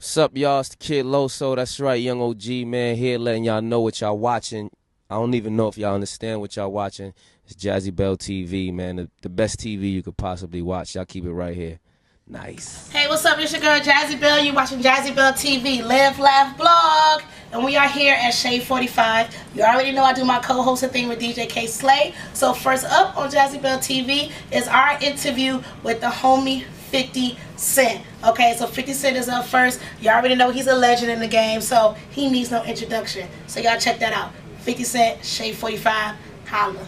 What's up, y'all? It's the Kid Loso. That's right, Young OG, man, here letting y'all know what y'all watching. I don't even know if y'all understand what y'all watching. It's Jazzie Belle TV, man. The best TV you could possibly watch. Y'all keep it right here. Nice. Hey, what's up? It's your girl, Jazzie Belle. You're watching Jazzie Belle TV, Live, Laugh, Blog. And we are here at Shade 45. You already know I do my co-hosting thing with DJ K Slay. So first up on Jazzie Belle TV is our interview with the homie 50 Cent. Okay, so 50 Cent is up first. You already know he's a legend in the game, so he needs no introduction. So y'all check that out. 50 Cent, Shade 45, holla.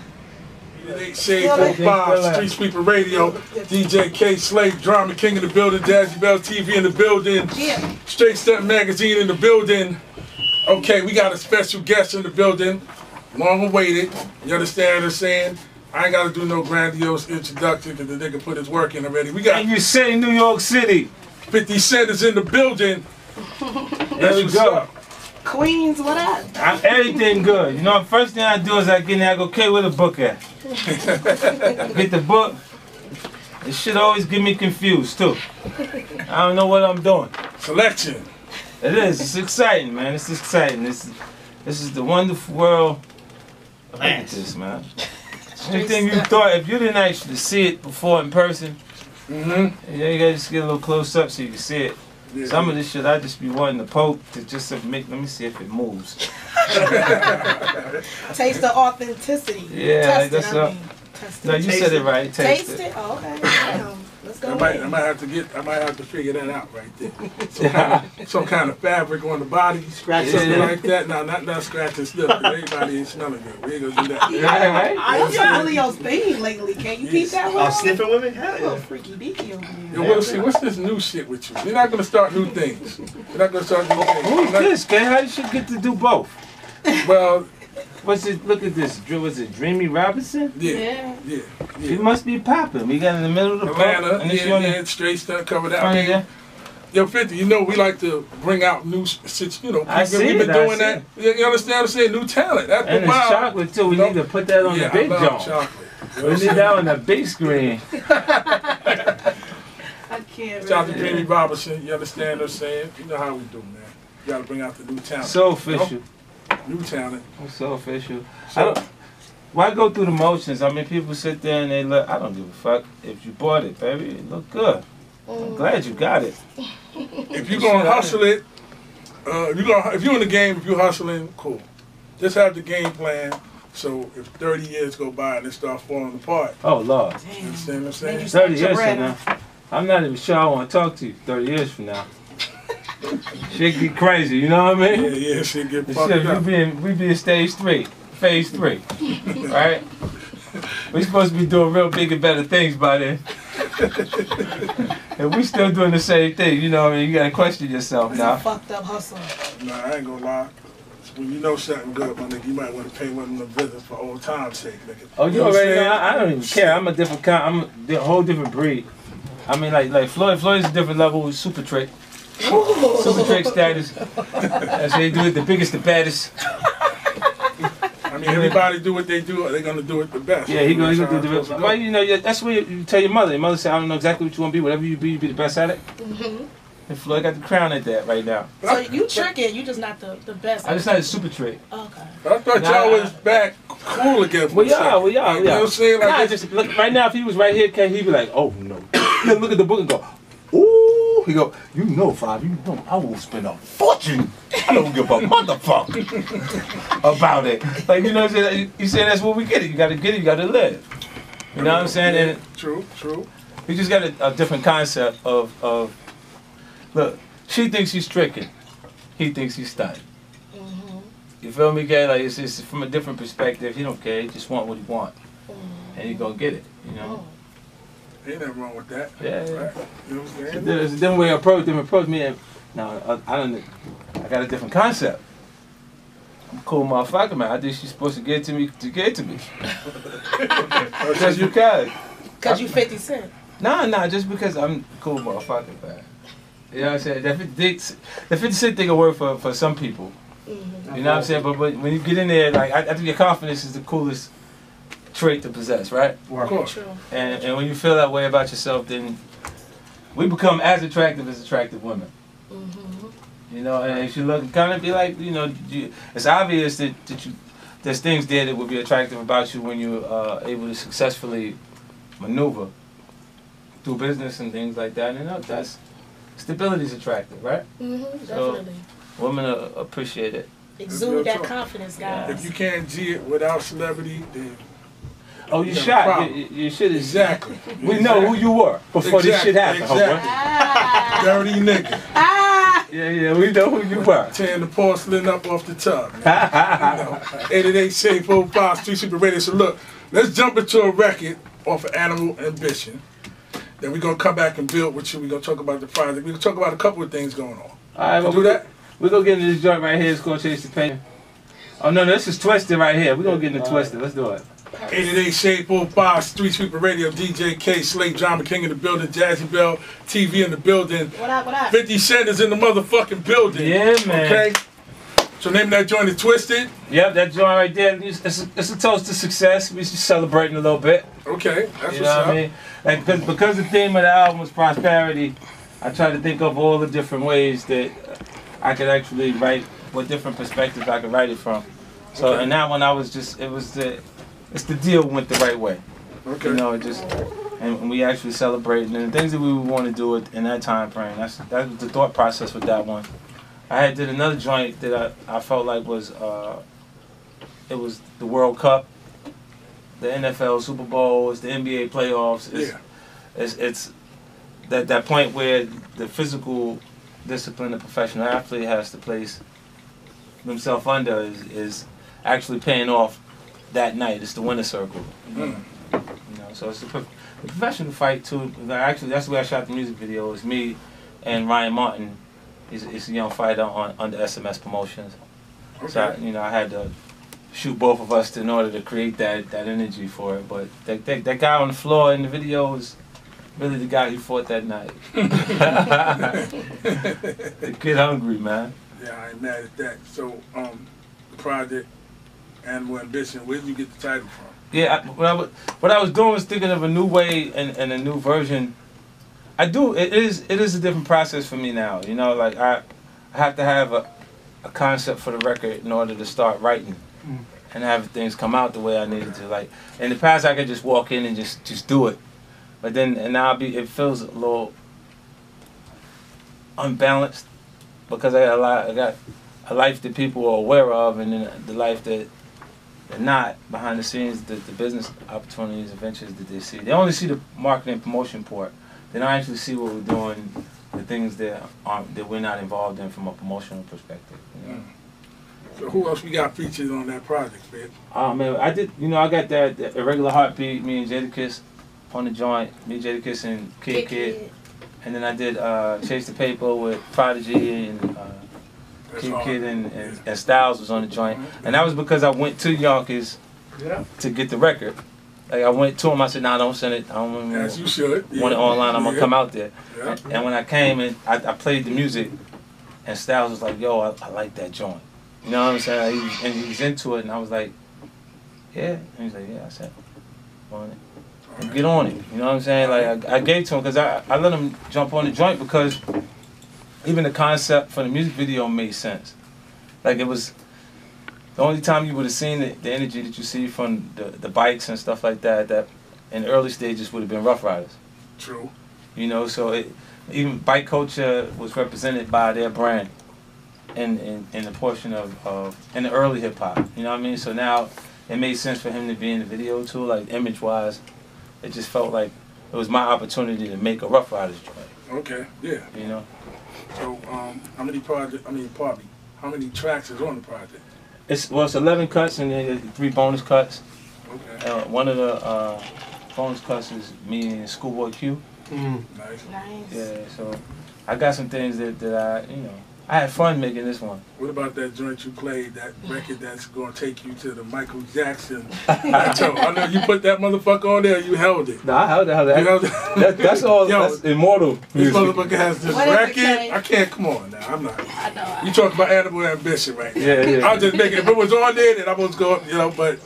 Shade 45, Street Sweeper Radio, DJ K Slay, Drama King in the building, Jazzie Belle TV in the building, Straight Step Magazine in the building. Okay, we got a special guest in the building, long awaited. You understand what I'm saying? I ain't got to do no grandiose introduction because the nigga put his work in already. We got. And you say New York City. 50 Cent is in the building. There we go. Queens, what up? Everything good. You know, the first thing I do is I get in there, I go, okay, where the book at? I get the book. This shit always get me confused, too. I don't know what I'm doing. Selection. It is. It's exciting, man. It's exciting. This is the wonderful world. Look at this, man. Anything you thought, if you didn't actually see it before in person, yeah, you gotta just get a little close up so you can see it. Yeah. Some of this shit I just be wanting to poke to just make. Let me see if it moves. Taste the authenticity. Yeah, Test it, no, you said it right. Taste it. Oh, okay. Let's go. I might have to figure that out right there. Some kind of fabric on the body, something like that. No, not scratching stuff. Everybody ain't smelling good. We ain't gonna do that. Yeah, right? That's really your thing lately. Can you keep that one? Sniffing women? Hell yeah. Freaky deaky over here. Yo, we'll see. What's this new shit with you? You're not gonna start new things. You're not gonna start new things. Who's this, man? How you should get to do both? Well. What's it? Look at this. Was it Dreamy Robinson? Yeah. He must be popping. We got in the middle of the Atlanta. Yeah, straight stuff covered out. Yo, 50, you know we like to bring out new shit. You know, we've been doing that. You understand what I'm saying? New talent. After and it's chocolate too. We need to put that on the big joint. We need that on the big screen. I can't. Shout out to Dreamy Robinson. You understand what I'm saying? You know how we do, man. You gotta bring out the new talent. So official. You know? New talent. So official. So, why go through the motions? I mean, people sit there and they look. I don't give a fuck if you bought it, baby. It look good. I'm glad you got it. If you're gonna hustle it, if you're in the game, if you're hustling, cool. Just have the game plan. So if 30 years go by and it starts falling apart. Oh Lord. You understand what I'm saying? 30 years from now. I'm not even sure I want to talk to you 30 years from now. Shit get crazy, you know what I mean? Yeah, shit get fucked up. We be in stage 3, phase 3, right? We supposed to be doing real big and better things by then. And we still doing the same thing, you know what I mean? You gotta question yourself now. It's a fucked up hustle. Nah, I ain't gonna lie. When you know something good, my nigga, you might want to pay one of them visits for old time's sake, nigga. Oh, you already know? I don't even care. I'm a different kind. I'm a whole different breed. I mean, like Floyd's a different level with Super Trick. Super Trick status. That's how they do it. The biggest, the baddest. I mean, everybody do what they do. They're gonna do it the best. Yeah, he gonna do the best. Well, you know, that's what you tell your mother. Your mother said, "I don't know exactly what you want to be. Whatever you be the best at it." And Floyd got the crown at that right now. So you tricking? You just not the best. I just not a Super Trick. Okay. But I thought y'all was back cool again. We are. You know what I'm saying? Like, just look, right now, if he was right here, he'd be like, "Oh no." Look at the book and go, "Ooh." He go, "You know, Five, you know, I will spend a fortune. I don't give a motherfucker about it." Like, you know what I'm saying? You say that's what we get it. You gotta get it, you gotta live. You know what I'm saying? And true. We just got a different concept of look, she thinks he's tricking. He thinks he's stunning. You feel me, Gay? Like, it's from a different perspective. He don't care. He just want what he want. And he gonna get it, you know? Ain't nothing wrong with that. Yeah. Right? You know what I'm saying? There's a different way to approach me. And no, I got a different concept. I'm a cool motherfucker, man. I think she's supposed to get to me. Because you can. Because you 50 Cent. Nah, just because I'm a cool motherfucker, man. You know what I'm saying? The 50 Cent thing will work for some people. You know what I'm saying? But when you get in there, like, I think your confidence is the coolest trait to possess, right? Of course. And when you feel that way about yourself, then we become as attractive as attractive women. You know, and if you look, kind of be like, you know, it's obvious that there's things there that would be attractive about you when you're able to successfully maneuver through business and things like that. You know, that's stability is attractive, right? Definitely. So women appreciate it. Exude that confidence, guys. If you can't G it without celebrity, then oh, you shot. You shit is exactly. We know who you were before this shit happened. Exactly. Dirty nigga. Yeah, we know who you were. Tearing the porcelain up off the tub. You know, 88 Shade 45 Street Super Radio. So look, let's jump into a record off of Animal Ambition. Then we're gonna come back and build with you. We're gonna talk about the project. We're gonna talk about a couple of things going on. All right, well, do that. We're gonna get into this joint right here. It's called Chase the Pain. Oh no, this is Twisted right here. We're gonna get into Twisted. Let's do it. 88 Shade 45 Street Sweeper Radio, DJ K, Slate, Drama King in the building, Jazzie Belle TV in the building. What up, what up? 50 Cent is in the motherfucking building. Yeah, man. Okay? So name that joint is Twisted. Yep, that joint right there. It's a toast to success. We're just celebrating a little bit. Okay, that's You what's know up. what I mean? Like, because the theme of the album was prosperity, I tried to think of all the different ways that I could actually write, what different perspectives I could write it from. So, Okay. and that one I was just, it's the deal went the right way. Okay. You know, and we actually celebrated and the things that we would want to do in that time frame. That was the thought process with that one. I did another joint that I felt like was it was the World Cup, the NFL Super Bowl, it's the NBA playoffs. It's that point where the physical discipline the professional athlete has to place himself under is actually paying off that night. It's the winner circle. You know, so it's the professional fight too. Actually, that's the way I shot the music video. It's me and Ryan Martin. He's a young fighter under SMS Promotions. Okay. So I had to shoot both of us in order to create that energy for it. But that guy on the floor in the video is really the guy who fought that night. The kid hungry, man. Yeah, I ain't mad at that. So, the project, Animal Ambition, where did you get the title from? Yeah, what I was doing was thinking of a new way and a new version. It is a different process for me now. You know, like I have to have a concept for the record in order to start writing and have things come out the way I needed to. Like in the past, I could just walk in and just do it, but then now it feels a little unbalanced because I got a life that people are aware of, and then the life that they're not behind the scenes, the business opportunities, adventures that they see. They only see the marketing and promotion part. They don't actually see what we're doing, the things that we're not involved in from a promotional perspective. You know? So who else we got featured on that project, man? Oh man, I got that Irregular Heartbeat, me and Jadakiss on the joint, me, Jadakiss and Kid. And then I did Chase the Paper with Prodigy and Kid and Styles was on the joint. And that was because I went to Yonkers to get the record. Like I went to him, I said, "Nah, don't send it. I don't As you should. want it online. I'm gonna come out there." Yeah. And when I came and I played the music, and Styles was like, "Yo, I like that joint." You know what I'm saying? He was into it, and I was like, "Yeah." And he's like, "Yeah." I said, "On it, and get on it." You know what I'm saying? Like I gave to him because I let him jump on the joint because even the concept for the music video made sense. Like it was. The only time you would have seen the energy that you see from the bikes and stuff like that in the early stages would have been Rough Riders. True. You know, so even bike culture was represented by their brand in the portion of in the early hip hop. You know what I mean? So now it made sense for him to be in the video too, like image wise. It just felt like it was my opportunity to make a Rough Riders joint. Okay, yeah. You know? So how many tracks is on the project? It's 11 cuts and then 3 bonus cuts. Okay. One of the bonus cuts is me and Schoolboy Q. Nice. Yeah, so I got some things that I had fun making this one. What about that joint you played, that record that's going to take you to the Michael Jackson plateau? I know you put that motherfucker on there, you held it. No, I held it. That's all. Yo, that's immortal. This motherfucker has this What is it, record. Kay? I can't, come on now, I'm not. I know. You talk about Animal Ambition right now. Yeah. I'll just make it. If it was on there, then I was going, but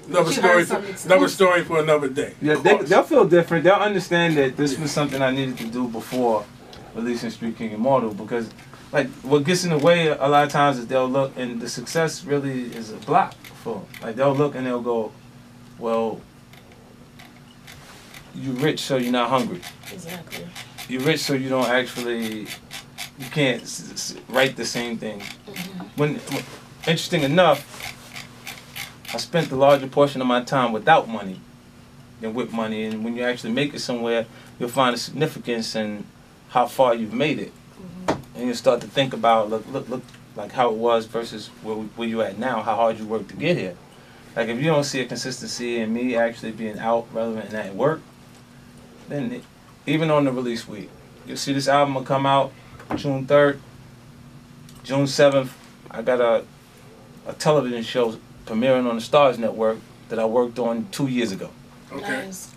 another story for another day. Yeah, they'll feel different. They'll understand that this was something I needed to do before releasing Street King Immortal because like what gets in the way a lot of times is they'll look, and the success really is a block for them. Like they'll look and they'll go, well, you're rich so you're not hungry. Exactly. You're rich so you don't actually, you can't write the same thing. When interesting enough, I spent the larger portion of my time without money than with money, and when you actually make it somewhere, you'll find the significance in how far you've made it. And you start to think about, look, like how it was versus where you at now, how hard you worked to get here. Like if you don't see a consistency in me actually being out relevant and at work, then even on the release week, you'll see this album will come out June 3rd, June 7th. I got a television show premiering on the Stars Network that I worked on 2 years ago. Okay. Nice.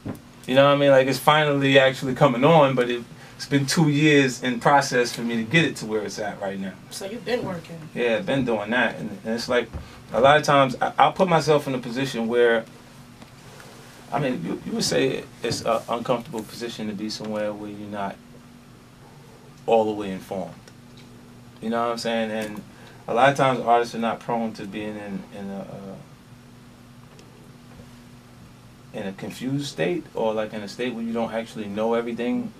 You know what I mean? Like it's finally actually coming on, but it's been 2 years in process for me to get it to where it's at right now. So you've been working. Yeah, I've been doing that, and it's like a lot of times I'll put myself in a position where, I mean, you would say it's an uncomfortable position to be somewhere where you're not all the way informed. You know what I'm saying? And a lot of times artists are not prone to being in a confused state, or like in a state where you don't actually know everything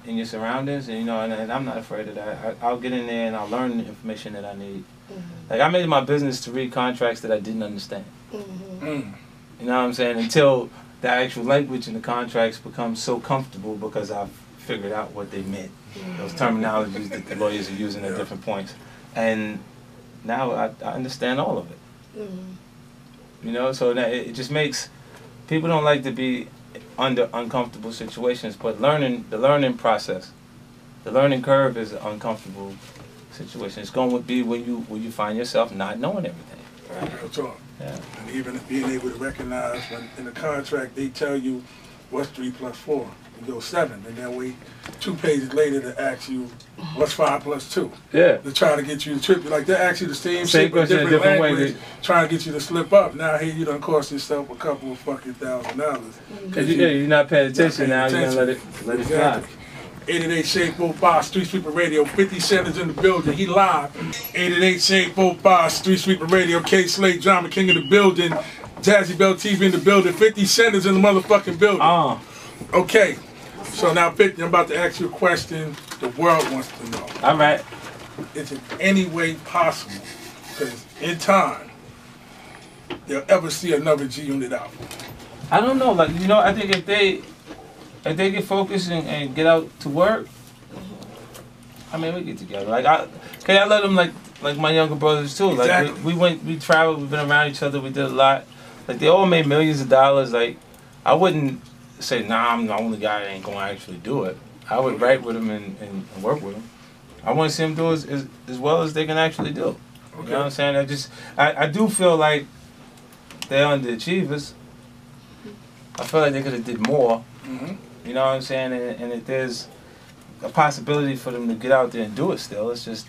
in your surroundings, and you know, and I'm not afraid of that. I'll get in there and I'll learn the information that I need. Like I made it my business to read contracts that I didn't understand. You know what I'm saying? Until the actual language in the contracts becomes so comfortable because I've figured out what they meant. Those terminologies that the lawyers are using at different points, and now I understand all of it. You know, so that it just makes people don't like to be under uncomfortable situations, but the learning process, the learning curve is an uncomfortable situation. It's going to be when you find yourself not knowing everything. Real talk. Yeah. And even being able to recognize when in the contract they tell you what's 3 plus 4, you go 7, and then wait 2 pages later to ask you what's 5 plus 2. Yeah. To try to get you to trip. Like they ask you the same Same shit but question in a different different language, way. trying to get you to slip up. Now here you done cost yourself a couple of fucking $1,000. Cause you're not paying attention now. You're gonna let it fly. 888 Shade 45 Street Sweeper Radio. 50 Cent is in the building. He live. 888 Shade 45 Street Sweeper Radio. K Slade, Drama King in the building. Jazzie Belle TV in the building. 50 Cent is in the motherfucking building. Okay. So now 50, I'm about to ask you a question the world wants to know. All right. Is it any way possible, because in time, they'll ever see another G Unit out? I don't know. Like, you know, I think if they get focused and get out to work, I mean, we get together. Like, I let them like my younger brothers too. Like, Exactly. we traveled, we've been around each other, we did a lot. Like, they all made millions of dollars. Like, I wouldn't say, nah, I'm the only guy that ain't gonna actually do it. I would write with them and work with them. I want to see them do as well as they can actually do. Okay. You know what I'm saying? I do feel like they're underachievers. I feel like they could have did more. You know what I'm saying? And if there's a possibility for them to get out there and do it still, it's just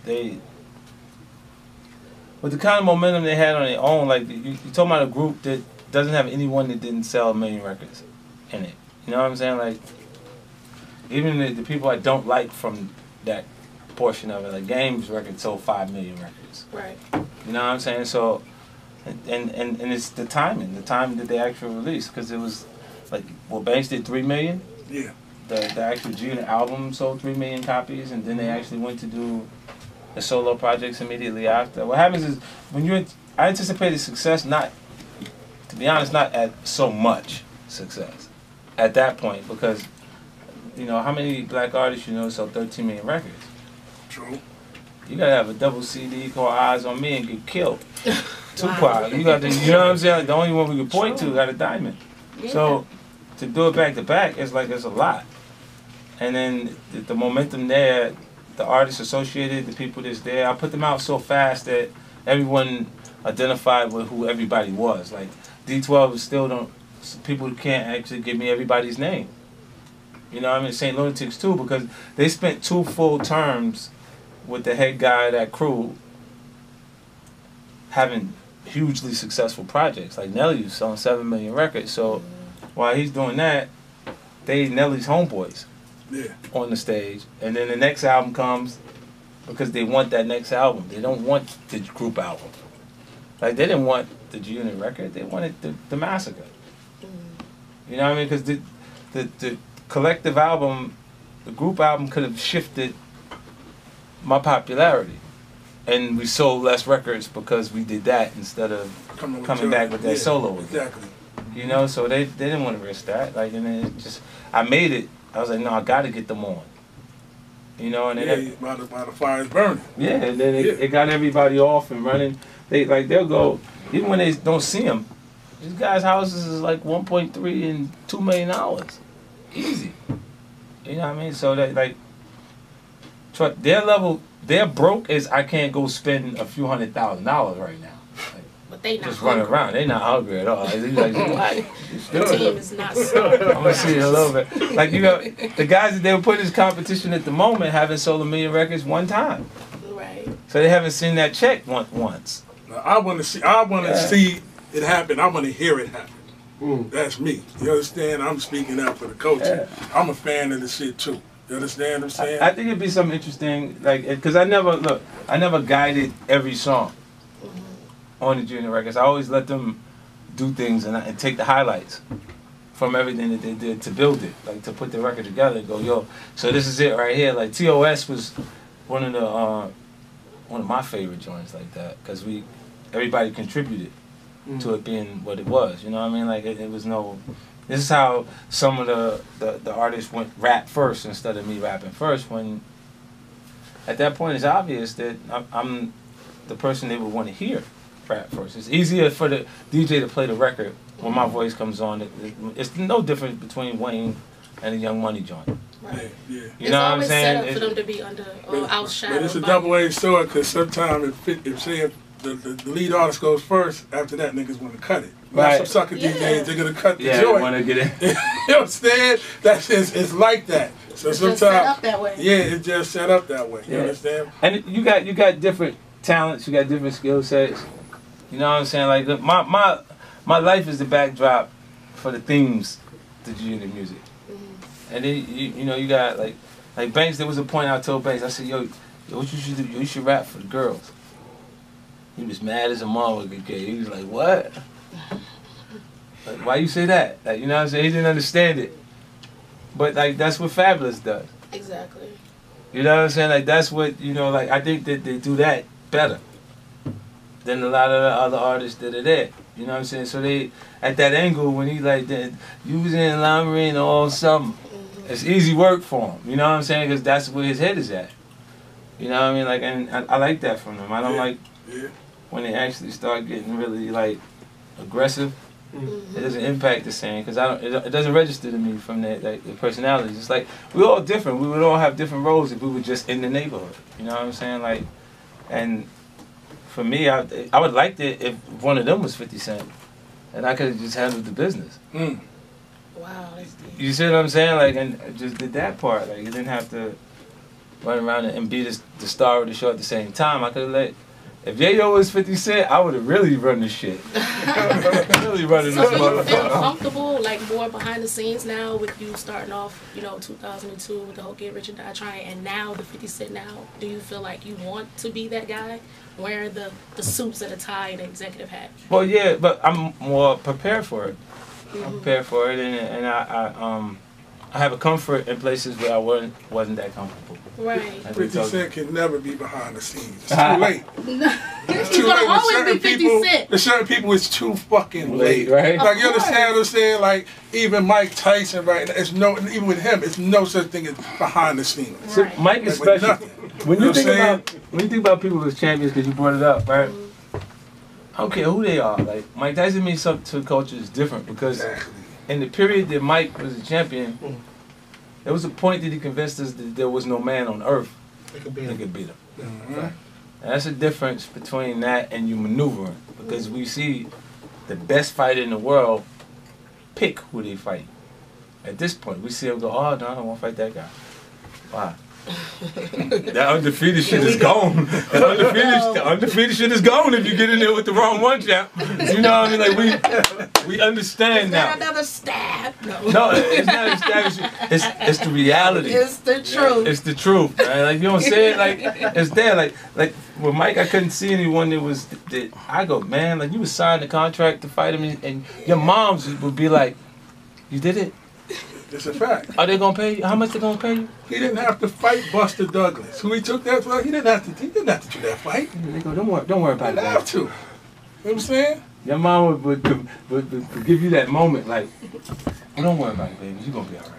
with the kind of momentum they had on their own, like you talking about a group that doesn't have anyone that didn't sell 1 million records in it. You know what I'm saying? Like, even the people I don't like from that portion of it, like Game's record sold 5 million records. Right. You know what I'm saying? So, and it's the timing that they actually released, because it was like, well, Banks did 3 million. Yeah. The actual G-Unit album sold 3 million copies, and then they actually went to do the solo projects immediately after. What happens is, I anticipated success, not, to be honest, not at so much success at that point, because, you know, how many black artists you know sell 13 million records? True. You gotta have a double CD called Eyes on Me and get killed. Tupac, you got to, you know what I'm saying? Like, the only one we could point to got a diamond. Yeah. So to do it back to back, it's like it's a lot. And then the momentum there, the artists associated, the people that's there, I put them out so fast that everyone identified with who everybody was. Like, D12 still don't, people can't actually give me everybody's name. You know what I mean? St. Lunatics too, because they spent 2 full terms with the head guy of that crew having hugely successful projects. Like Nelly was selling 7 million records, so while he's doing that, they Nelly's homeboys on the stage. And then the next album comes, because they want that next album. They don't want the group album. Like, they didn't want the G-Unit record. They wanted the Massacre. You know what I mean? Because the collective album, the group album could have shifted my popularity. And we sold less records because we did that instead of coming back with that solo again. Exactly. You know, so they didn't want to risk that. Like, and then it just, I made it. I was like, no, I got to get them on. You know, and then while the fire's burning. Yeah, and then it got everybody off and running. They'll go, even when they don't see them, these guys' houses is like 1.3 and $2 million. Easy. You know what I mean? So that, like, their level, they're broke as I can't go spend a few $100,000 right now. Like, but they not just hungry. running around. They not hungry at all. Like, The team is not starving. I'm gonna see it a little bit. Like, you know, the guys that they were putting in this competition at the moment haven't sold 1 million records one time. Right. So they haven't seen that check once. Now, I want to see it happen. I want to hear it happen. That's me. You understand? I'm speaking out for the culture. I'm a fan of the shit too. You understand what I'm saying? I think it'd be something interesting, like, because I never guided every song on the Junior records. I always let them do things and take the highlights from everything that they did to build it, like to put the record together and go, yo, so this is it right here. Like, TOS was one of my favorite joints like that, because everybody contributed to it being what it was. You know what I mean? Like, it was no. This is how some of the artists went rap first instead of me rapping first. When at that point it's obvious that I'm the person they would want to hear rap first. It's easier for the DJ to play the record when my voice comes on. It's no difference between Wayne and a Young Money joint. Right. Yeah. You know what I'm saying? It's always set up for them to be under or outshadowed. But it's a double-edged sword, because sometimes if the lead artist goes first, after that niggas want to cut it. Right. Some sucker DJs, they're gonna cut the joint. Yeah, want to get in. You understand? That's it's like that. So It's sometimes just set up that way. yeah, it's just set up that way. You Yeah. understand? And you got different talents, you got different skill sets. You know what I'm saying? Like, look, my life is the backdrop for the themes to G-Unit music. And then you know, you got like Banks. There was a point I told Banks, I said, yo, what you should do? You should rap for the girls. He was mad as a motherfucker. He was like, what? Like, why you say that? Like, you know what I'm saying? He didn't understand it. But like, that's what Fabulous does. Exactly. You know what I'm saying? Like, that's what, you know, like, I think that they do that better than a lot of the other artists that are there. You know what I'm saying? So they, at that angle, when he like that, you was in Lamarine or something, it's easy work for him. You know what I'm saying? Because that's where his head is at. You know what I mean? Like, and I like that from them. I don't like when they actually start getting really like aggressive. It doesn't impact the same, because it doesn't register to me from their personalities. It's like, we're all different. We would all have different roles if we were just in the neighborhood. You know what I'm saying? Like, and for me, I would like it if one of them was 50 Cent, and I could have just handled the business. Wow, that's deep. You see what I'm saying? Like, and I just did that part. Like, you didn't have to run around and be the star of the show at the same time. I could have let. If Yayo was 50 Cent, I would have really run this shit. Really running So this do you feel motherfucker. comfortable, like, more behind the scenes now with you starting off, 2002 with the whole Get Rich or Die Trying, and now the 50 Cent now? Do you feel like you want to be that guy, wearing the suits and the tie and the executive hat? Well, yeah, but I'm more prepared for it. I'm prepared for it, and I have a comfort in places where I wasn't that comfortable. Right. 50 Cent can never be behind the scenes. It's too late. It's He's too gonna late. always be 50 Cent. With certain people, it's too fucking late. Right? Like, you understand what I'm saying? Like, even Mike Tyson, right? Even with him, it's no such thing as behind the scenes. So Right. Mike is Like, with special. nothing. When You you know think about people as champions, because you brought it up, right? I don't care who they are. Like, Mike Tyson means something to the culture is different, because in the period that Mike was a champion, there was a point that he convinced us that there was no man on earth that could beat him. And that's the difference between that and you maneuvering, because we see the best fighter in the world pick who they fight. At this point, we see them go, oh, no, I don't want to fight that guy. Why? That undefeated shit is gone. The undefeated shit is gone if you get in there with the wrong one, chap. You know what I mean? Like we understand now. Not another stab. No, it's not a stab. It's the reality. It's the truth. It's the truth, man. Like you don't say it like it's there. Like with Mike, I couldn't see anyone that I go, man. Like you was signed the contract to fight him, and your moms would be like, you did it. It's a fact. Are they gonna pay you? How much they gonna pay you? He didn't have to fight Buster Douglas, who he took that fight. He didn't have to do that fight. They go, don't worry about He it. didn't have to. You know what I'm saying? Your mom would give you that moment, like, oh, don't worry about it, baby. You're gonna be all right.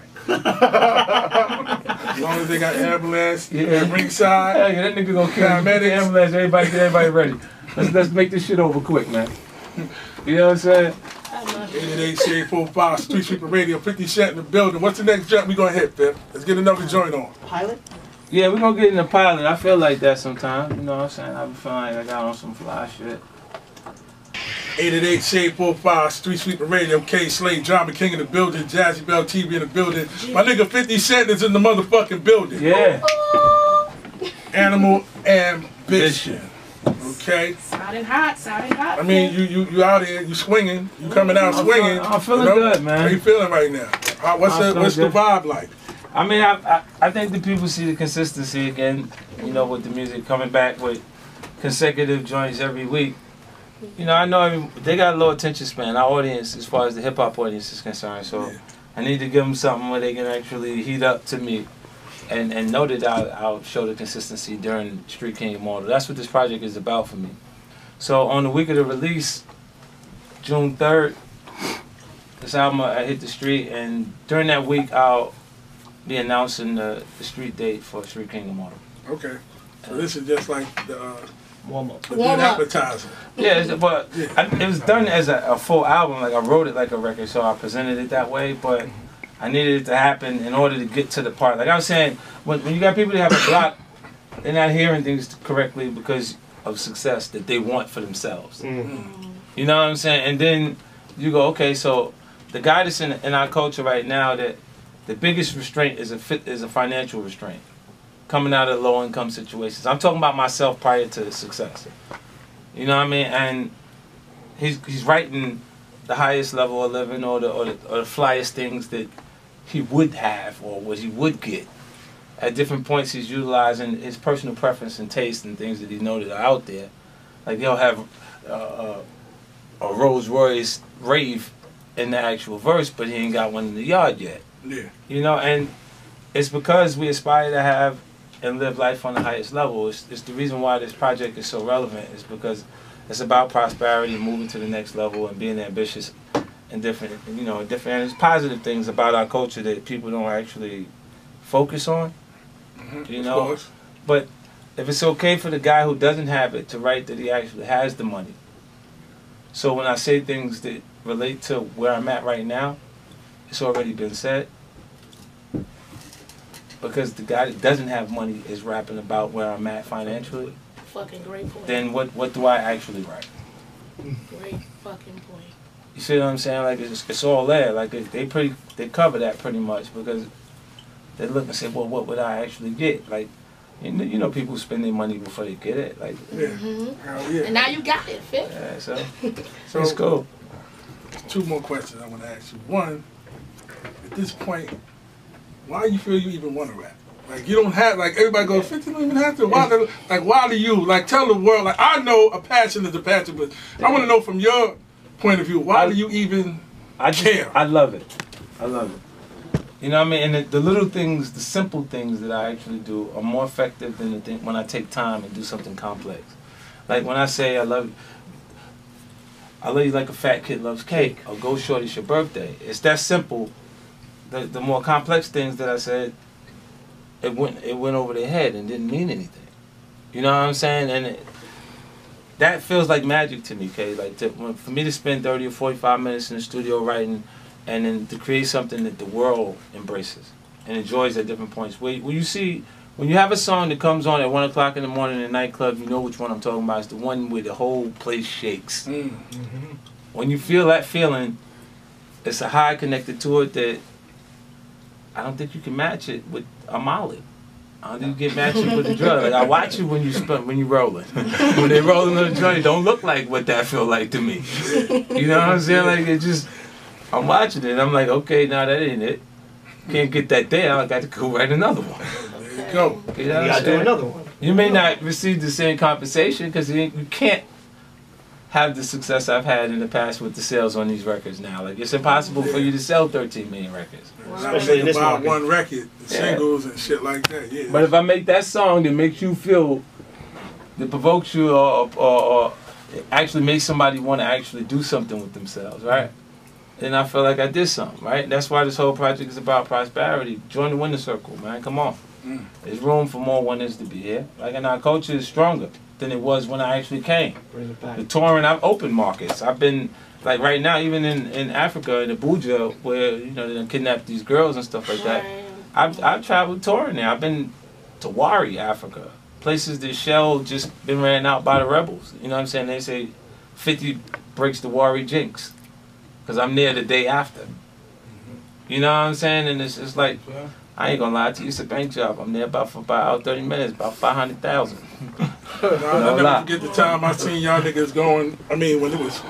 As long as they got ambulance, Yeah. ringside. Hell yeah, that nigga gonna kill the ambulance. Everybody, get everybody ready. Let's make this shit over quick, man. You know what I'm saying? 88-8-45 Street Sweeper Radio, 50 Cent in the building. What's the next jump we gonna hit, Pip? Let's get another joint on. Pilot? Yeah, we're gonna get in the pilot. I feel like that sometimes. You know what I'm saying? I be feeling like I got on some fly shit. 888-845 Street Sweeper Radio, K Slade, Drama King in the building, Jazzie Belle TV in the building. My nigga 50 Cent is in the motherfucking building. Yeah. Animal Ambition. Okay. Sounding hot. I mean, you out here, you swinging, you coming out swinging. I'm feeling good, man. How you feeling right now? What's the vibe like? I mean, I think the people see the consistency again, you know, with the music coming back with consecutive joints every week. You know, I know they got a low attention span, our audience, as far as the hip-hop audience is concerned, so yeah. I need to give them something where they can actually heat up to me and know that I'll show the consistency during Street King Model. That's what this project is about for me. So on the week of the release, June 3rd, this album I hit the street, and during that week I'll be announcing the street date for Street King Model. Okay, so this is just like the warm-up. Advertising. Yeah, but it was done as a full album. Like I wrote it like a record, so I presented it that way, but I needed it to happen in order to get to the part. Like I was saying, when you got people that have a block, they're not hearing things correctly because of success that they want for themselves. Mm-hmm. You know what I'm saying? And then you go, okay, so the guy that's in our culture right now, that the biggest restraint is a financial restraint. Coming out of low income situations. I'm talking about myself prior to success. You know what I mean? And he's writing the highest level of living or the flyest things that he would have or what he would get. At different points he's utilizing his personal preference and taste and things that he knows that are out there. Like he'll have a Rolls Royce rave in the actual verse, but he ain't got one in the yard yet. Yeah. You know, and it's because we aspire to have and live life on the highest level. It's the reason why this project is so relevant, is because it's about prosperity, moving to the next level, and being ambitious and different, and there's positive things about our culture that people don't actually focus on, you know. Of course. But if it's okay for the guy who doesn't have it to write that he actually has the money. So when I say things that relate to where I'm at right now, it's already been said. Because the guy that doesn't have money is rapping about where I'm at financially. Fucking great point. Then what do I actually write? Great fucking point. You see what I'm saying? Like it's all there. Like they cover that pretty much, because they look and say, well, what would I actually get? Like, you know, people spend their money before they get it. Like, yeah. Yeah. And now you got it, Fit. Yeah, so it's cool. Two more questions I want to ask you. One, at this point, why you feel you even want to rap? Like you don't have, like everybody goes, 50 don't even have to. Why do you? Like tell the world. Like I know a passion is a passion, but I want to know from your point of view, why do you even care? I love it. I love it. You know what I mean? And the little things, the simple things that I actually do are more effective than the thing when I take time and do something complex. Like when I say I love you like a fat kid loves cake, or go short, it's your birthday. It's that simple. The more complex things that I said, it went over their head and didn't mean anything. You know what I'm saying? And that feels like magic to me, Kay. Like for me to spend 30 or 45 minutes in the studio writing, and then to create something that the world embraces and enjoys at different points. When you have a song that comes on at 1 o'clock in the morning in a nightclub, you know which one I'm talking about. It's the one where the whole place shakes. Mm-hmm. When you feel that feeling, it's a high connected to it that I don't think you can match it with a molly. I don't even get matching with the drug. Like I watch you when you rolling. When they rolling on the joint, it don't look like what that feel like to me. You know what I'm saying? Like it just, I'm watching it and I'm like, okay, nah, that ain't it. Can't get that there. I got to go write another one. There you go. You know gotta do another one. You may not receive the same compensation because you can't have the success I've had in the past with the sales on these records now. Like it's impossible for you to sell 13 million records. Especially in this about market. one record, the singles and shit like that. Yeah. But if I make that song that makes you feel, that provokes you, or actually makes somebody want to actually do something with themselves, right? Then I feel like I did something, right? That's why this whole project is about prosperity. Join the winner circle, man. Come on. There's room for more winners to be here. Like, and our culture is stronger than it was when I actually came. Bring it back. The touring, I've opened markets. I've been, like right now, even in Africa, in Abuja, where, you know, they done kidnapped these girls and stuff like that. I've traveled touring there. I've been to Wari, Africa. Places that Shell just been ran out by the rebels. You know what I'm saying? They say 50 breaks the Wari jinx. Because I'm there the day after. You know what I'm saying? And it's like, I ain't gonna lie to you, it's a bank job. I'm there for about 30 minutes, about 500,000. I'll never forget the time I seen y'all niggas going, I mean, when it was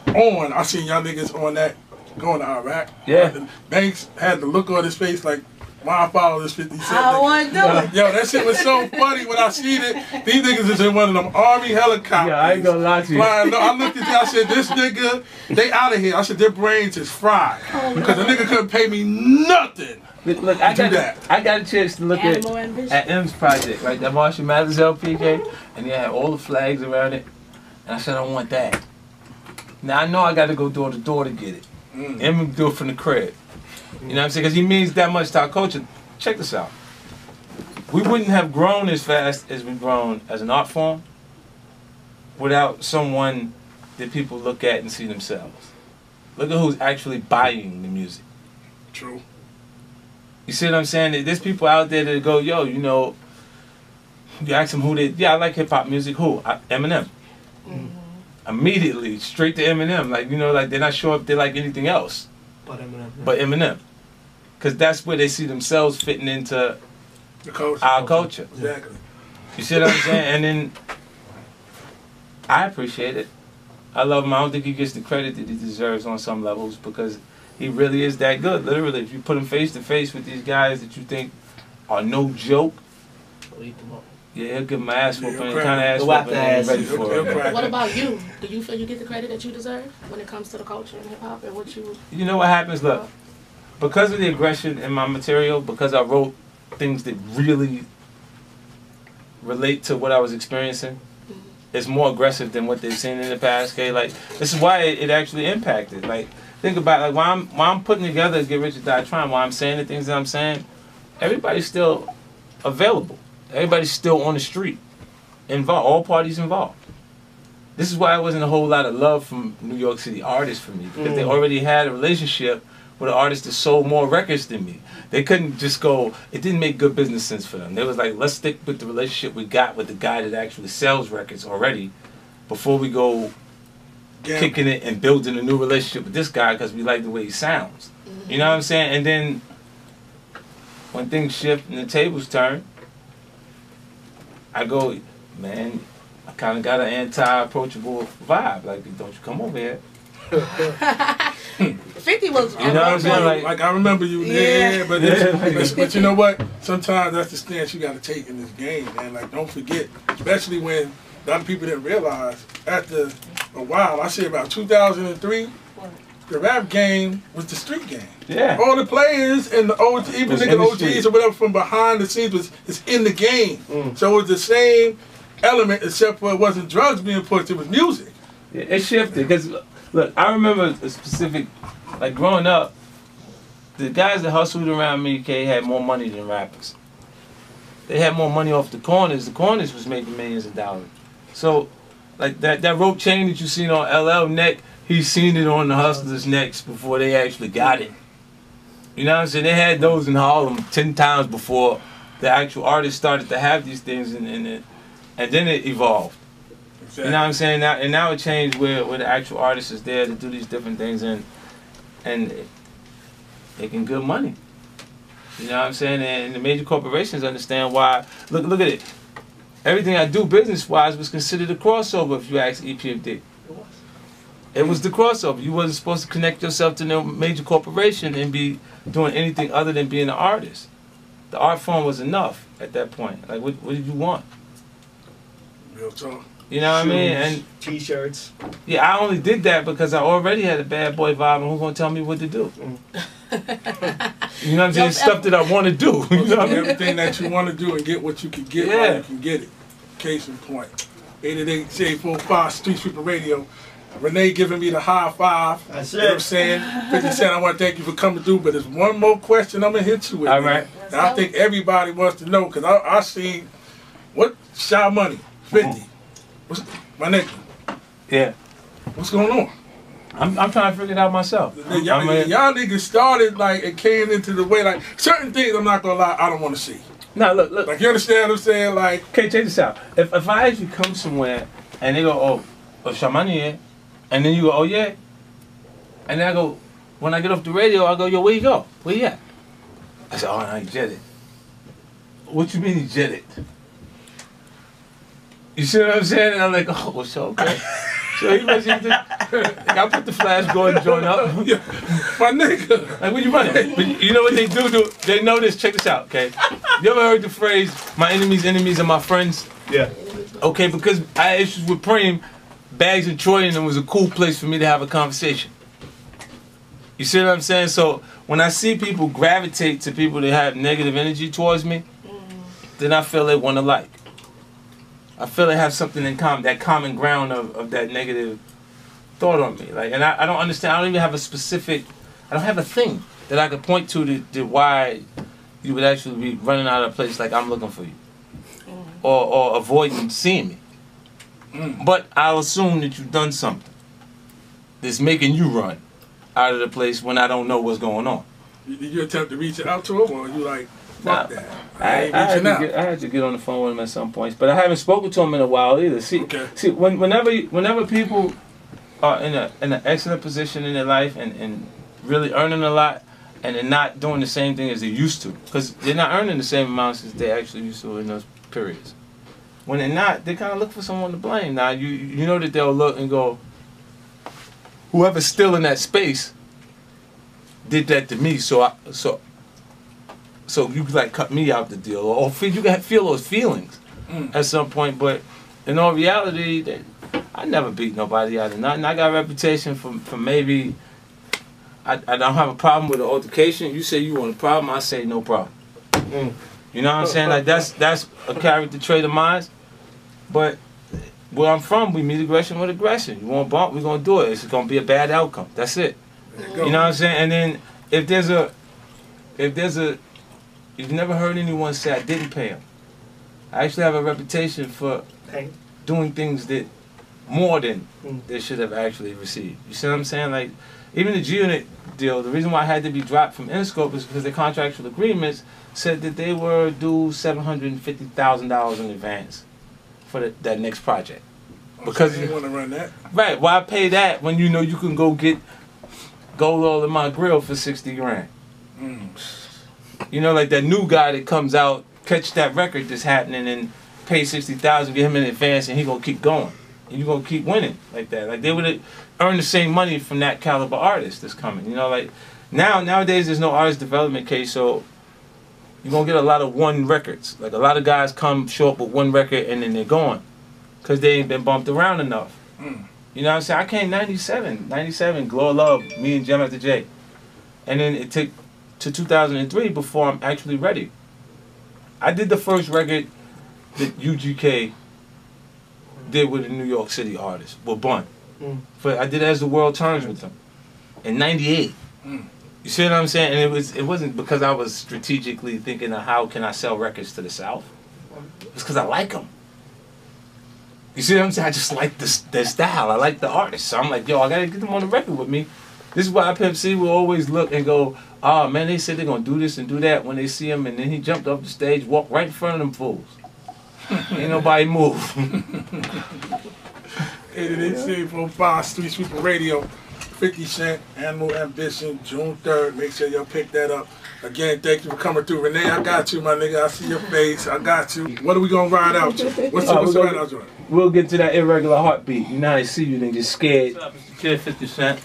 on, I seen y'all niggas on that, going to Iraq. Yeah. Banks had the look on his face like, why I follow this 50 Cent I want to do it. Yo, that shit was so funny when I seen it. These niggas is in one of them army helicopters. Yeah, I ain't gonna lie to you. Flying, I looked at you, I said, this nigga, they out of here. I said, their brains is fried. Because the nigga couldn't pay me nothing. Look, I got a chance to look at M's project, like that Marshall Mathers LPK, and they had all the flags around it. And I said, I want that. Now I know I got to go door to door to get it. M would do it from the crib. You know what I'm saying? Because he means that much to our culture. Check this out. We wouldn't have grown as fast as we've grown as an art form without someone that people look at and see themselves. Look at who's actually buying the music. True. You see what I'm saying? There's people out there that go, yo, you know, you ask them who they, yeah, I like hip-hop music. Who? Eminem. Immediately, straight to Eminem. Like, you know, like they're not sure if they like anything else. But Eminem. Because that's where they see themselves fitting into our culture. Exactly. You see what I'm saying? And then, I appreciate it. I love him. I don't think he gets the credit that he deserves on some levels because he really is that good. Literally, if you put him face to face with these guys that you think are no joke, yeah, he'll give him an ass whooping, kind of ass whooping, and ready for it. What about you? Do you feel you get the credit that you deserve when it comes to the culture and hip hop and what you? You know what happens? Look, because of the aggression in my material, because I wrote things that really relate to what I was experiencing, it's more aggressive than what they've seen in the past. Okay, like this is why it actually impacted. Like think about like why I'm putting together Get Rich or Die Trying. Why I'm saying the things that I'm saying. Everybody's still available. Everybody's still on the street, involved. All parties involved. This is why it wasn't a whole lot of love from New York City artists for me because they already had a relationship with an artist that sold more records than me. They couldn't just go. It didn't make good business sense for them. They was like, let's stick with the relationship we got with the guy that actually sells records already, before we go kicking it and building a new relationship with this guy because we like the way he sounds. You know what I'm saying? And then when things shift and the tables turn, I go, man, I kind of got an anti-approachable vibe. Like, don't you come over here. 50 was, you know what I'm saying? Like I remember you, but you know what? Sometimes that's the stance you got to take in this game, man. Like, don't forget, especially when a lot of people didn't realize after a while. I say about 2003, the rap game was the street game. Yeah. All the players and the OG, even nigga OGs or whatever from behind the scenes is in the game. So it was the same element, except for it wasn't drugs being pushed, it was music. Yeah, it shifted because look, I remember a specific, like growing up, the guys that hustled around me, had more money than rappers. They had more money off the corners. The corners was making millions of dollars. So, like that rope chain that you seen on LL neck, he seen it on the hustlers' necks before they actually got it. You know what I'm saying? They had those in Harlem 10 times before the actual artists started to have these things, and then it evolved. Exactly. You know what I'm saying? Now it changed where the actual artist is there to do these different things and making good money. You know what I'm saying? And the major corporations understand why. Look at it. Everything I do business-wise was considered a crossover if you ask EPMD. It was the crossover. You wasn't supposed to connect yourself to no major corporation and be doing anything other than being an artist. The art form was enough at that point. Like, what did you want? Real talk. You know what I mean? And T-shirts. yeah, I only did that because I already had a bad boy vibe, and who's gonna tell me what to do? You know what I'm saying? Stuff that I want to do. You know what I mean? Everything that you want to do and get what you can get while you can get it. Case in point. 888-J45 Street Sweeper Radio. Renee giving me the high five. That's You know what I'm it. saying? 50 Cent, I want to thank you for coming through, but there's one more question I'm going to hit you with. All man. right. And I think everybody wants to know, because I seen, what, Shy Money, 50. What's, my nigga, Yeah. what's going on? I'm trying to figure it out myself. Y'all niggas started, like, it came into the way, like, certain things, I'm not going to lie, I don't want to see. Now look. Like, you understand what I'm saying? Like, Okay, check this out. If I actually come somewhere and they go, oh, Shamani, yeah, and then you go, oh yeah, and then I go, when I get off the radio, I go, yo, where you go? Where you at? I said, oh, no, he jet it. What you mean he jet it? You see what I'm saying? And I'm like, oh, so okay. So he must have I put the flash Gordon joint up. yeah, my nigga. Like, where you running? But you know what they do? They know this. Check this out, okay? You ever heard the phrase, my enemies are my friends? Yeah. Okay, because I had issues with Preem, Bags and Troy, and it was a cool place for me to have a conversation. You see what I'm saying? So when I see people gravitate to people that have negative energy towards me, then I feel they want to like. I feel they have something in common, that common ground of that negative thought on me. Like, and I don't understand. I don't even have a specific. I don't have a thing that I could point to why you would actually be running out of a place like I'm looking for you, or avoiding seeing me. But I'll assume that you've done something that's making you run out of the place when I don't know what's going on. Did you attempt to reach out to him, or you like, fuck that? I had to get on the phone with him at some points, but I haven't spoken to him in a while either. See, whenever people are in an excellent position in their life and really earning a lot, and they're not doing the same thing as they used to, because they're not earning the same amounts as they actually used to in those periods. When they're not, they kind of look for someone to blame. Now you know that they'll look and go, whoever's still in that space did that to me, so you could like cut me out the deal, or you can feel those feelings at some point. But in all reality, I never beat nobody out of nothing. I got a reputation for maybe. I don't have a problem with the altercation. You say you want a problem, I say no problem. You know what I'm saying? Like that's a character trait of mine. But where I'm from, we meet aggression with aggression. You want bump, we're gonna do it. It's gonna be a bad outcome. That's it. You know what I'm saying? And then if you've never heard anyone say I didn't pay him. I actually have a reputation for doing things that more than they should have actually received. You see what I'm saying? Like, even the G-Unit deal, the reason why I had to be dropped from Interscope is because the contractual agreements said that they were due $750,000 in advance for that next project. Because you want to run that. Right, why pay that when you know you can go get gold oil in my grill for 60 grand? You know, like that new guy that comes out, catch that record that's happening and pay 60,000, get him in advance, and he gonna keep going. And you gonna keep winning like that. Like they would earn the same money from that caliber artist that's coming. You know, like nowadays there's no artist development case, so you're gonna get a lot of one records. Like a lot of guys come show up with one record and then they're gone. Cause they ain't been bumped around enough. You know what I'm saying? I came 97, Glow of Love, me and Jam After J. And then it took to 2003 before I'm actually ready. I did the first record that UGK did with a New York City artist, with Bun. But I did As the World Turns with them in '98. You see what I'm saying? And it wasn't because I was strategically thinking of how can I sell records to the South. It's because I like them. You see what I'm saying? I just like their style. I like the artist. So I'm like, yo, I gotta get them on the record with me. This is why Pimp C will always look and go, oh man, they said they're gonna do this and do that when they see him, and then he jumped off the stage, walked right in front of them fools. Ain't nobody move. 888-645 Street Sweeper Radio, 50 Cent, Animal Ambition, June 3rd. Make sure y'all pick that up. Again, thank you for coming through. Renee, I got you, my nigga. I see your face. I got you. What are we going to ride out to? What's the ride out to? We'll get to that irregular heartbeat. You know how they see you, niggas scared. What's up? It's the kid 50 Cent.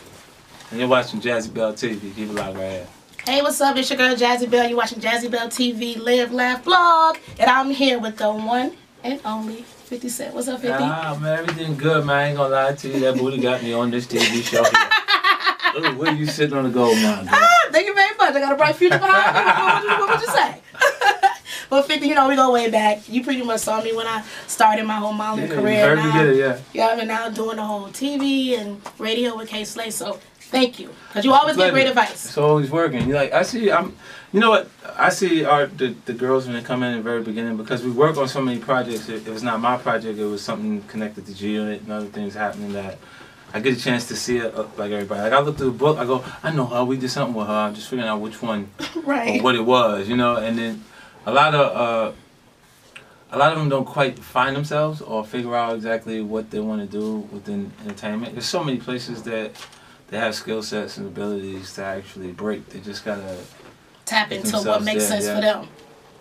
And you're watching Jazzie Belle TV. Keep it locked right here. Hey, what's up? It's your girl Jazzie Belle. You're watching Jazzie Belle TV, Live, Laugh, Blog. And I'm here with the one and only 50 Cent. What's up, 50? Ah, man, everything good, man. I ain't gonna lie to you. That booty got me on this TV show. Look, where you sitting on the gold mine? Thank you very much. I got a bright future behind me. What would you say? But 50, you know, we go way back. You pretty much saw me when I started my whole modeling career. Yeah, and now doing the whole TV and radio with K Slay. So thank you, because you always give great advice. It's always working. Like I see, you know what? I see the girls when they come in the very beginning, because we work on so many projects. It was not my project. It was something connected to G-Unit and other things happening that I get a chance to see it like everybody. Like I look through the book, I go, I know her. We did something with her. I'm just figuring out which one or what it was, you know. And then a lot of them don't quite find themselves or figure out exactly what they want to do within entertainment. There's so many places that they have skill sets and abilities to actually break. They just gotta tap into what makes sense for them.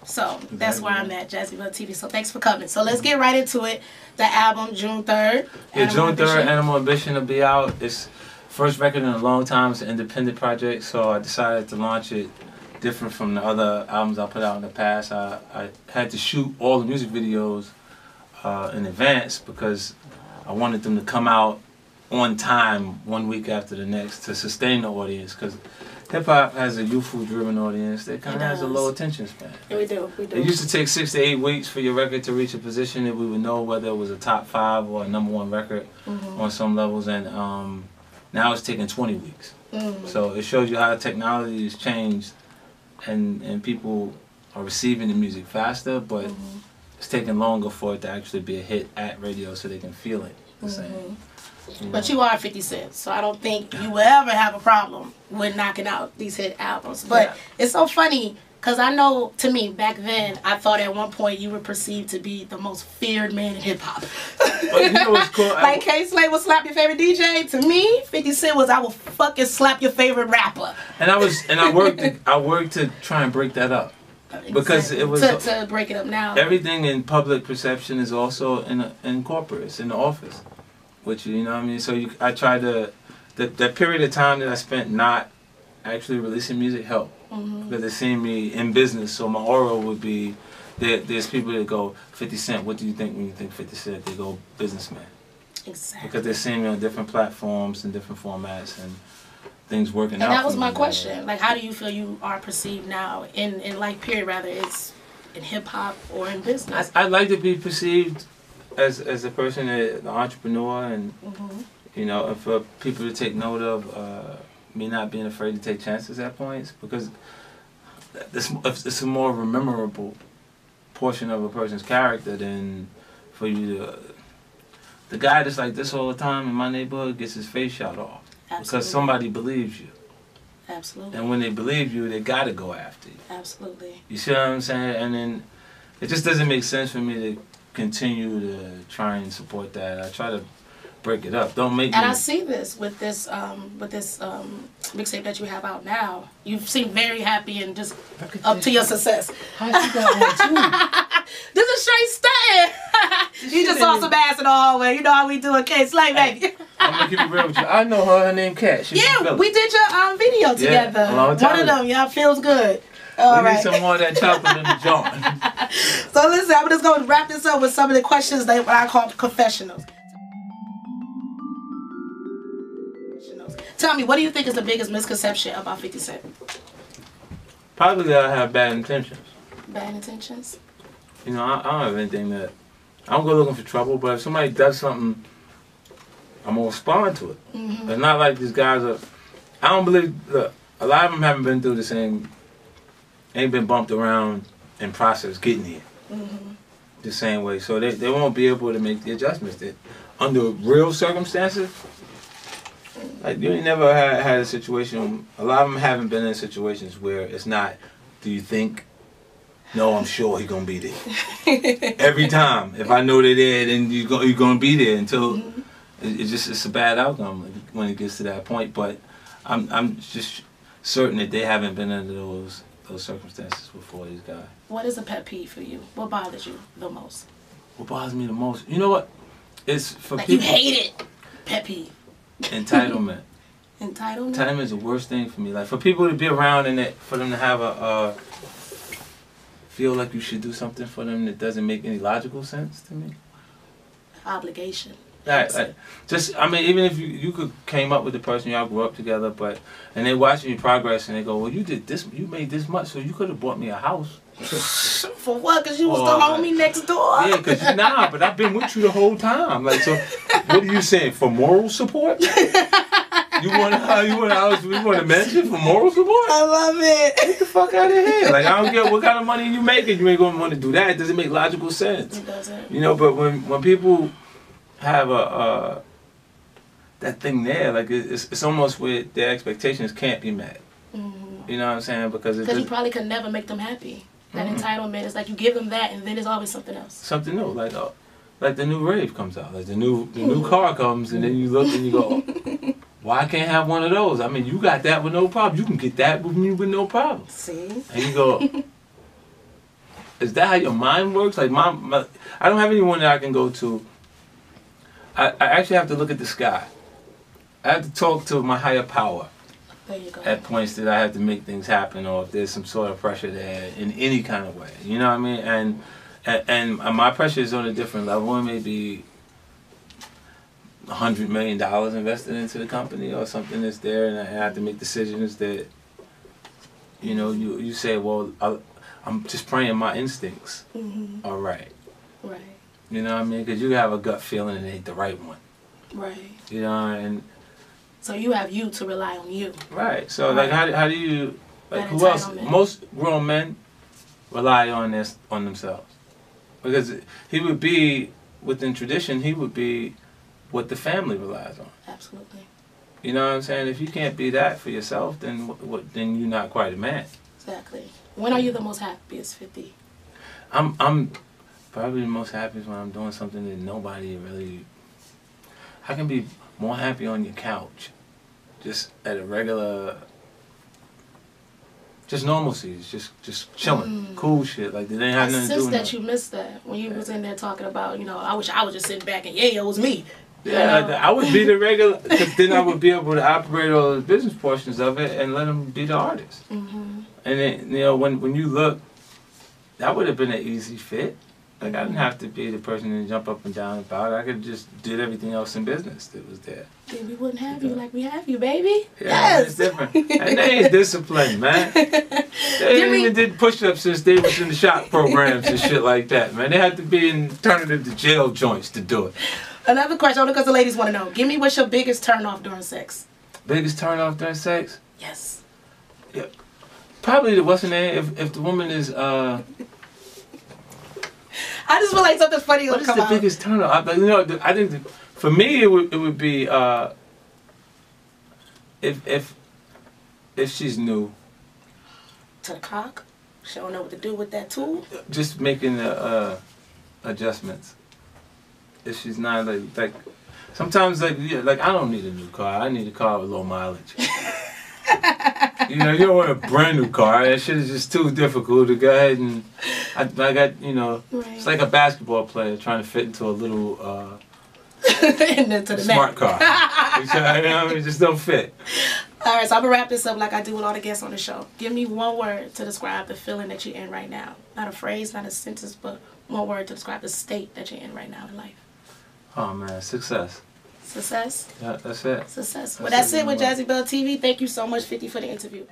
So that's where I'm at, Jazzie Belle TV. So thanks for coming. So let's get right into it. The album, June 3rd. Yeah, June 3rd, Animal Ambition will be out. It's first record in a long time. It's an independent project, so I decided to launch it different from the other albums I put out in the past. I had to shoot all the music videos in advance because I wanted them to come out on time 1 week after the next to sustain the audience, because hip-hop has a youthful-driven audience that kind of has a low attention span. Yeah, we do. It used to take 6 to 8 weeks for your record to reach a position that we would know whether it was a top 5 or a #1 record on some levels, and now it's taking 20 weeks. So it shows you how technology has changed, and people are receiving the music faster, but it's taking longer for it to actually be a hit at radio so they can feel it the same. But you are 50 Cent, so I don't think you will ever have a problem with knocking out these hit albums. But it's so funny, because I know, to me, back then, I thought at one point you were perceived to be the most feared man in hip-hop. You know what's cool? Like K Slay will slap your favorite DJ. To me, 50 Cent was, I will fucking slap your favorite rapper. And I worked to try and break that up. Because it was to break it up now. Everything in public perception is also in corporate, it's in the office. Which, you know what I mean? So I tried to, that period of time that I spent not actually releasing music helped. Because they see me in business, so my aura would be, there's people that go, 50 Cent, what do you think when you think 50 Cent? They go, businessman. Exactly. Because they're seeing me on different platforms and different formats and things working out. And that was my question. Like, how do you feel you are perceived now in like, period, rather it's in hip-hop or in business? I'd like to be perceived as a person, an entrepreneur, and you know, for people to take note of me not being afraid to take chances at points, because it's a more memorable portion of a person's character than for you to. The guy that's like this all the time in my neighborhood gets his face shot off because somebody believes you. Absolutely. And when they believe you, they gotta go after you. Absolutely. You see what I'm saying? And then it just doesn't make sense for me to continue to try and support that. I try to break it up. Don't make me. And I see this with this mixtape that you have out now. You seem very happy and just up to your success. How you got one too? This is straight stunting. You just saw some ass in the hallway. You know how we do a K Slay, baby. I'm gonna keep it real with you. I know her. Her name Kat. Yeah, we did your video together. Yeah, a long time One of them, yeah, feels good. We need some more of that chocolate in the joint. So listen, I'm just going to wrap this up with some of the questions that what I call confessionals. Tell me, what do you think is the biggest misconception about 50 Cent? Probably that I have bad intentions. Bad intentions? You know, I don't have anything that... I don't go looking for trouble, but if somebody does something, I'm going to respond to it. It's not like these guys are... I don't believe... Look, a lot of them haven't been through the same... Ain't been bumped around in process getting here. The same way. So they won't be able to make the adjustments. That under real circumstances, like you ain't never had a situation... A lot of them haven't been in situations where it's not, do you think... No, I'm sure he's gonna be there. Every time, if I know they're there, then you're gonna be there until it's a bad outcome when it gets to that point. But I'm just certain that they haven't been under those those circumstances before these guys. What is a pet peeve for you? What bothers you the most? What bothers me the most? You know what? It's for Like people. you hate it. Pet peeve. Entitlement. Entitlement? Entitlement is the worst thing for me. Like for people to be around and for them to have a feel like you should do something for them that doesn't make any logical sense to me. Obligation. Like, just, I mean, even if you could came up with the person, y'all grew up together, and they watching your progress and they go, well, you did this, you made this much, so you could have bought me a house. For what? Because you was the homie next door? Yeah, because, nah, but I've been with you the whole time. Like, so, what are you saying, for moral support? You want a mansion for moral support? I love it. Get the fuck out of here. Like, I don't care what kind of money you making, you ain't going to want to do that. It doesn't make logical sense. It doesn't. You know, but when people have that thing there, like it's almost where their expectations can't be met. Mm-hmm. You know what I'm saying? Because you probably could never make them happy. That entitlement is like you give them that, and then there's always something else. Something new, like the new rave comes out, like the new car comes, and then you look and you go, why I can't have one of those? I mean, you got that with no problem. You can get that with me with no problem. See? And you go, is that how your mind works? Like I don't have anyone that I can go to. I actually have to look at the sky. I have to talk to my higher power. There you go. At points that I have to make things happen, or if there's some sort of pressure there in any kind of way. You know what I mean? And my pressure is on a different level. It may be $100 million invested into the company or something that's there, and I have to make decisions that, you know, you say, well, I'm just praying my instincts are right. Right. You know what I mean? Because you have a gut feeling it ain't the right one. Right. You know, and so you have you to rely on you. Right. So like, how do you, like, who else? Most grown men rely on themselves, because he would be within tradition. He would be what the family relies on. Absolutely. You know what I'm saying? If you can't be that for yourself, then then you're not quite a man. Exactly. When are you the most happiest, 50? I'm probably the most happiest when I'm doing something that nobody really. I can be more happy on your couch, just at a regular, just normalcy, just chilling, cool shit. Like they didn't have nothing to do with that you missed that when you was in there talking about, you know, I wish I was just sitting back and it was me. Yeah, like I would be the regular, because then I would be able to operate all the business portions of it and let them be the artist. And then, you know, when you look, that would have been an easy fit. Like, I didn't have to be the person to jump up and down about it. I could just do everything else in business that was there. Then we wouldn't have you like we have you, baby. Yeah, yes. It's different. And they ain't disciplined, man. They ain't even did push-ups since they was in the shop programs and shit like that, man. They had to be in turning to jail joints to do it. Another question, only because the ladies want to know. Give me what's your biggest turn-off during sex? Biggest turn-off during sex? Yes. Yeah. Probably what's her name? If the woman is I just feel like something funny will come out. What is the biggest turn off? You know, I think for me it would be if she's new to the cock. She don't know what to do with that tool. Just making the adjustments. If she's not like sometimes like I don't need a new car. I need a car with low mileage. You know, you don't want a brand new car. That shit is just too difficult to go ahead and. I got, you know, it's like a basketball player trying to fit into a little smart car. You know, it just don't fit. All right, so I'm going to wrap this up like I do with all the guests on the show. Give me one word to describe the feeling that you're in right now. Not a phrase, not a sentence, but one word to describe the state that you're in right now in life. Oh, man, success. Success? Yeah, that's it. Success. Well, that's it with Jazzie Belle TV. Thank you so much, 50, for the interview.